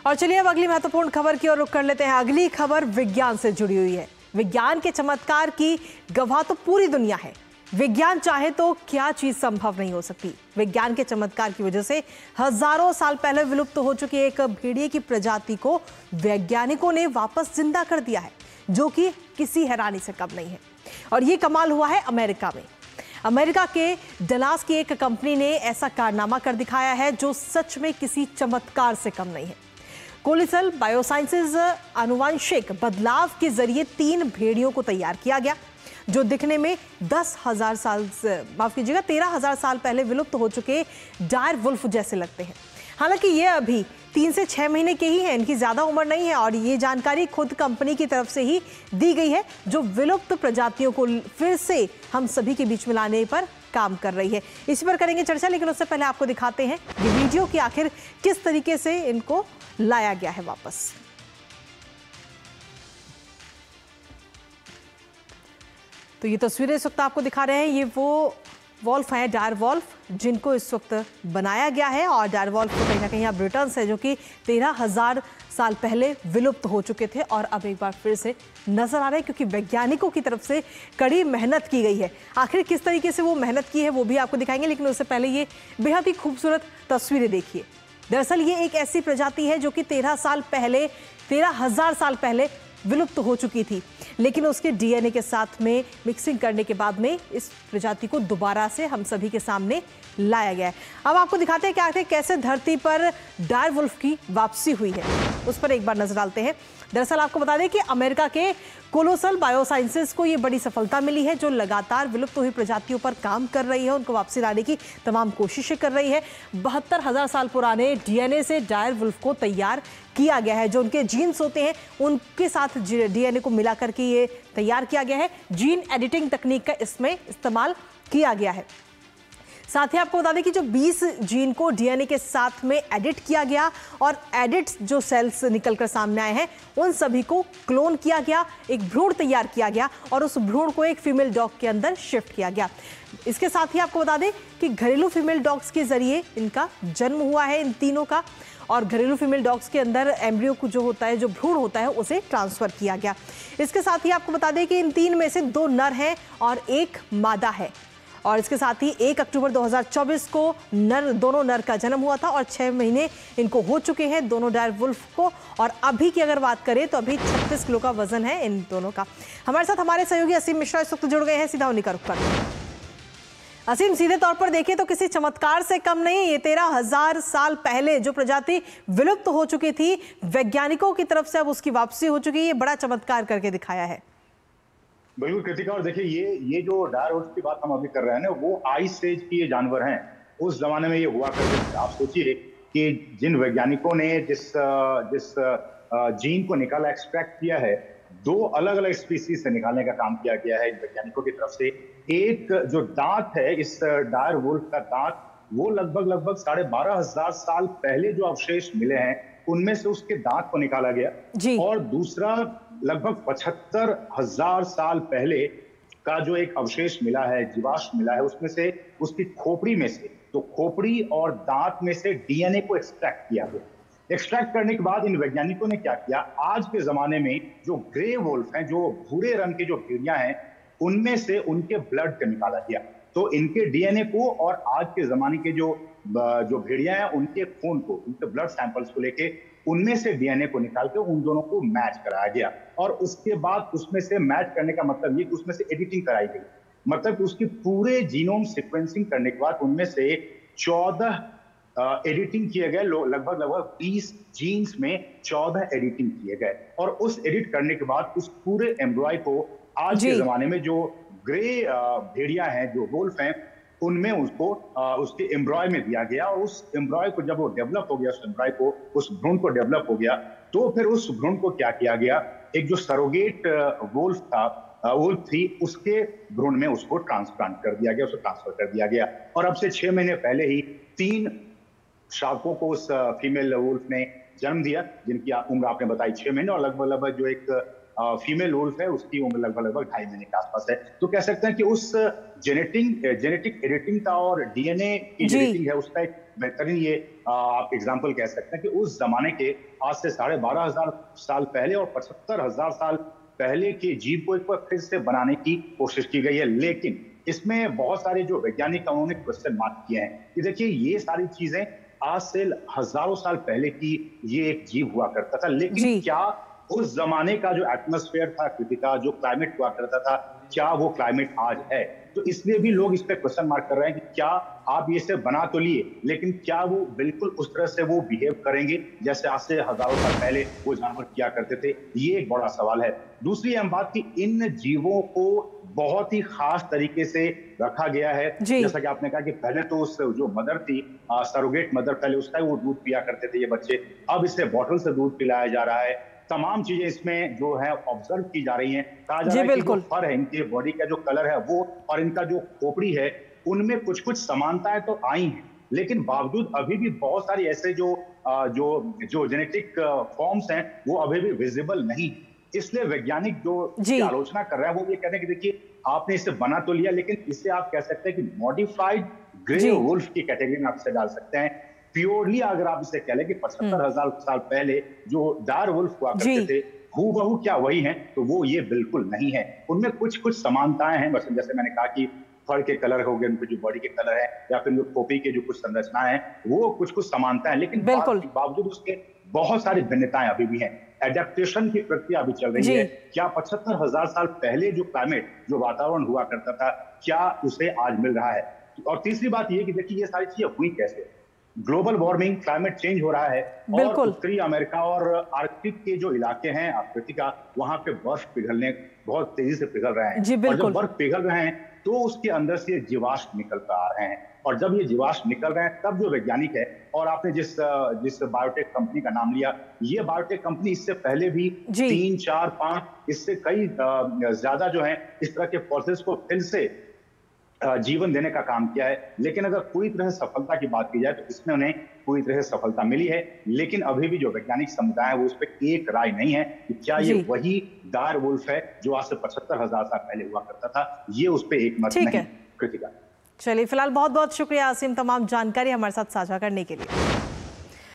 और चलिए अब अगली महत्वपूर्ण खबर की ओर रुख कर लेते हैं। अगली खबर विज्ञान से जुड़ी हुई है। विज्ञान के चमत्कार की गवाह तो पूरी दुनिया है। विज्ञान चाहे तो क्या चीज संभव नहीं हो सकती। विज्ञान के चमत्कार की वजह से हजारों साल पहले विलुप्त हो चुकी एक भेड़िए की प्रजाति को वैज्ञानिकों ने वापस जिंदा कर दिया है, जो कि किसी हैरानी से कम नहीं है। और ये कमाल हुआ है अमेरिका में। अमेरिका के डलास की एक कंपनी ने ऐसा कारनामा कर दिखाया है जो सच में किसी चमत्कार से कम नहीं है। कोलिसल बायोसाइंसेज आनुवंशिक बदलाव के जरिए 3 भेड़ियों को तैयार किया गया जो दिखने में 13,000 साल पहले विलुप्त हो चुके डायर वुल्फ जैसे लगते हैं। हालांकि ये अभी 3 से 6 महीने के ही हैं, इनकी ज्यादा उम्र नहीं है और ये जानकारी खुद कंपनी की तरफ से ही दी गई है, जो विलुप्त प्रजातियों को फिर से हम सभी के बीच में लाने पर काम कर रही है। इसी पर करेंगे चर्चा, लेकिन उससे पहले आपको दिखाते हैं ये वीडियो कि आखिर किस तरीके से इनको लाया गया है वापस। तो ये तस्वीरें इस वक्त आपको दिखा रहे हैं, ये वो वॉल्फ हैं, डायर वॉल्फ, जिनको इस वक्त बनाया गया है। और डायर वॉल्फ को कहीं ना कहीं अब रिटर्न है, जो कि 13,000 साल पहले विलुप्त हो चुके थे और अब एक बार फिर से नजर आ रहे हैं, क्योंकि वैज्ञानिकों की तरफ से कड़ी मेहनत की गई है। आखिर किस तरीके से वो मेहनत की है वो भी आपको दिखाएंगे, लेकिन उससे पहले ये बेहद ही खूबसूरत तस्वीरें देखिए। दरअसल ये एक ऐसी प्रजाति है जो कि 13,000 साल पहले विलुप्त हो चुकी थी, लेकिन उसके डीएनए के साथ में मिक्सिंग करने के बाद में इस प्रजाति को दोबारा से हम सभी के सामने लाया गया है। अब आपको दिखाते हैं कि आखिर कैसे धरती पर डायर वुल्फ की वापसी हुई है, उस पर एक बार नजर डालते हैं। दरअसल आपको बता दें कि अमेरिका के कोलोसल बायोसाइंसेज को ये बड़ी सफलता मिली है, जो लगातार विलुप्त हुई प्रजातियों पर काम कर रही है, उनको वापसी लाने की तमाम कोशिशें कर रही है। 72,000 साल पुराने डीएनए से डायर वुल्फ को तैयार किया गया है। जो उनके जीन्स होते हैं उनके साथ डीएनए को मिला करके ये तैयार किया गया है। जीन एडिटिंग तकनीक का इसमें इस्तेमाल किया गया है। साथ ही आपको बता दें कि जो 20 जीन को डीएनए के साथ में एडिट किया गया और एडिट जो सेल्स निकलकर सामने आए हैं उन सभी को क्लोन किया गया, एक भ्रूण तैयार किया गया और उस भ्रूण को एक फीमेल डॉग के अंदर शिफ्ट किया गया। इसके साथ ही आपको बता दें कि घरेलू फीमेल डॉग्स के जरिए इनका जन्म हुआ है इन तीनों का, और घरेलू फीमेल डॉग्स के अंदर एम्ब्रियो को जो होता है, जो भ्रूण होता है, उसे ट्रांसफर किया गया। इसके साथ ही आपको बता दें कि इन 3 में से 2 नर हैं और 1 मादा है। और इसके साथ ही 1 अक्टूबर 2024 को दोनों नर का जन्म हुआ था और 6 महीने इनको हो चुके हैं दोनों डायर वुल्फ को। और अभी की अगर बात करें तो अभी 36 किलो का वजन है इन दोनों का। हमारे साथ हमारे सहयोगी असीम मिश्रा इस वक्त जुड़ गए हैं, सीधा उन्हीं का रुख करते हैं। असीम, सीधे तौर पर देखें तो किसी चमत्कार से कम नहीं, ये 13,000 साल पहले जो प्रजाति विलुप्त हो चुकी थी, वैज्ञानिकों की तरफ से अब उसकी वापसी हो चुकी है। ये बड़ा चमत्कार करके दिखाया है। बिल्कुल कृतिका, और देखिए ये जो डायर वुल्फ की बात हम अभी कर रहे हैं ना, वो आइस एज की ये जानवर हैं। उस जमाने में ये हुआ करते थे। आप सोचिए कि जिन वैज्ञानिकों ने जिस जीन को निकाला, एक्सट्रैक्ट किया है, 2 अलग अलग स्पीसीज से निकालने का काम किया गया है इन वैज्ञानिकों की तरफ से। एक जो दांत है इस डायर वुल्फ का दांत, वो लगभग 12,500 साल पहले जो अवशेष मिले हैं उनमें से उसके दांत को निकाला गया। और दूसरा लगभग 75,000 साल पहले का जो एक अवशेष मिला है, जीवाश्म मिला है, उसमें से उसकी खोपड़ी में से, तो खोपड़ी और दांत में से डीएनए को एक्सट्रैक्ट किया गया। एक्सट्रैक्ट करने के बाद इन वैज्ञानिकों ने क्या किया, आज के जमाने में जो ग्रे वुल्फ हैं, जो भूरे रंग की जो भेड़ियां हैं, उनमें से उनके ब्लड को निकाला गया। तो इनके डीएनए को और आज के जमाने के जो भेड़ियां हैं उनके खून को, उनके ब्लड सैंपल्स को लेके उनमें से डीएनए को निकाल के उन दोनों को मैच कराया गया। और उसके बाद उसमें से मैच करने का मतलब ये कि उसमें से एडिटिंग कराई गई, मतलब कि उसकी पूरे जीनोम सीक्वेंसिंग करने के बाद उनमें से 14 एडिटिंग किए गए। लगभग 20 जीन्स में 14 एडिटिंग किए गए। और उस एडिट करने के बाद उस पूरे एम्ब्रॉय को आज के जमाने में जो ग्रे भेड़िया हैं, जो वुल्फ हैं, उनमें उसको उसके एम्ब्रॉय में दिया गया। और उस एम्ब्रॉय को जब वो डेवलप हो गया, उस एम्ब्रॉय को, उस भ्रूण को डेवलप हो गया, तो फिर उस भ्रूण को क्या किया गया, एक जो सरोगेट वुल्फ थी, उसके भ्रूण में उसको ट्रांसप्लांट कर दिया गया, उसको ट्रांसफर कर दिया गया। और अब से 6 महीने पहले ही 3 शावकों को उस फीमेल वुल्फ ने जन्म दिया, जिनकी उम्र आपने बताई 6 महीने। और लगभग जो एक फीमेल वुल्फ है उसकी उम्र लगभग 2.5 महीने के आसपास है। तो कह सकते हैं कि उस जेनेटिक एडिटिंग का और डीएनए की एडिटिंग है उसका एक बेहतरीन ये आप एग्जाम्पल कह सकते हैं कि उस जमाने के आज से 12,500 साल पहले और 75,000 साल पहले के जीव को एक बार फिर से बनाने की कोशिश की गई है। लेकिन इसमें बहुत सारे जो वैज्ञानिक हैं उन्होंने क्वेश्चन मार्क किए हैं कि देखिए ये सारी चीजें आज से हजारों साल पहले की ये एक जीव हुआ करता था, लेकिन क्या उस जमाने का जो एटमॉस्फेयर था, कृतिका, जो क्लाइमेट हुआ करता था, क्या वो क्लाइमेट आज है? तो इसलिए भी लोग इस पे क्वेश्चन मार्क कर रहे हैं कि क्या आप ये से बना तो लिए, लेकिन क्या वो बिल्कुल उस तरह से वो बिहेव करेंगे जैसे आज से हजारों साल पहले वो जानवर किया करते थे? ये एक बड़ा सवाल है। दूसरी अहम बात कि इन जीवों को बहुत ही खास तरीके से रखा गया है। जैसा कि आपने कहा कि पहले तो उस जो मदर थी, सरोगेट मदर, पहले उसका वो दूध पिया करते थे ये बच्चे, अब इसे बॉटल से दूध पिलाया जा रहा है। तमाम चीजें इसमें जो है ऑब्जर्व की जा रही हैं। कहा जा रहा है कि जो फर है, इनके बॉडी का जो कलर है वो और इनका जो खोपड़ी है उनमें कुछ कुछ समानताएं तो आई हैं, लेकिन बावजूद अभी भी बहुत सारी ऐसे जो जेनेटिक फॉर्म्स हैं वो अभी भी विजिबल नहीं। इसलिए वैज्ञानिक जो आलोचना कर रहे हैं वो ये कहते हैं कि देखिए आपने इसे बना तो लिया, लेकिन इसे आप कह सकते हैं कि मॉडिफाइड ग्रे वुल्फ की कैटेगरी में आप इसे डाल सकते हैं। प्योरली अगर आप इसे कह लें कि 75,000 साल पहले जो डार वुल्फ हुआ करते थे हूबहू क्या वही हैं, तो वो ये बिल्कुल नहीं है। उनमें कुछ कुछ समानताएं हैं, बस जैसे मैंने कहा कि फर के कलर हो गए, उनके जो बॉडी के कलर है या फिर खोपड़ी के जो कुछ संरचनाएं हैं वो कुछ कुछ समानता है, लेकिन बावजूद उसके बहुत सारी भिन्नताएं अभी भी हैं। एडेप्टेशन की प्रक्रिया अभी चल रही है। क्या 75,000 साल पहले जो क्लाइमेट, जो वातावरण हुआ करता था, क्या उसे आज मिल रहा है? और तीसरी बात यह कि देखिए ये सारी चीजें हुई कैसे? ग्लोबल वार्मिंग, क्लाइमेट चेंज हो रहा है और उत्तरी अमेरिका और आर्कटिक के जो इलाके हैं अफ्रीका, वहां पे बर्फ पिघलने बहुत तेजी से पिघल रहे हैं। और जब बर्फ पिघल रहे हैं तो उसके अंदर से जीवाश्म निकल कर आ रहे हैं, और जब ये जीवाश्म निकल रहे हैं तब जो वैज्ञानिक है, और आपने जिस बायोटेक कंपनी का नाम लिया, ये बायोटेक कंपनी इससे पहले भी 3, 4, 5 इससे कई ज्यादा जो है इस तरह के प्रोसेस को फिर से जीवन देने का काम किया है। लेकिन अगर पूरी तरह से सफलता की बात की जाए तो इसमें उन्हें पूरी तरह से सफलता मिली है, लेकिन अभी भी जो वैज्ञानिक समुदाय है वो उस पर एक राय नहीं है कि क्या ये वही डार वुल्फ है जो आज से 75,000 साल पहले हुआ करता था। ये उस पर एक मत नहीं। कृतिका, चलिए फिलहाल बहुत बहुत शुक्रिया आसिम, तमाम जानकारी हमारे साथ साझा करने के लिए।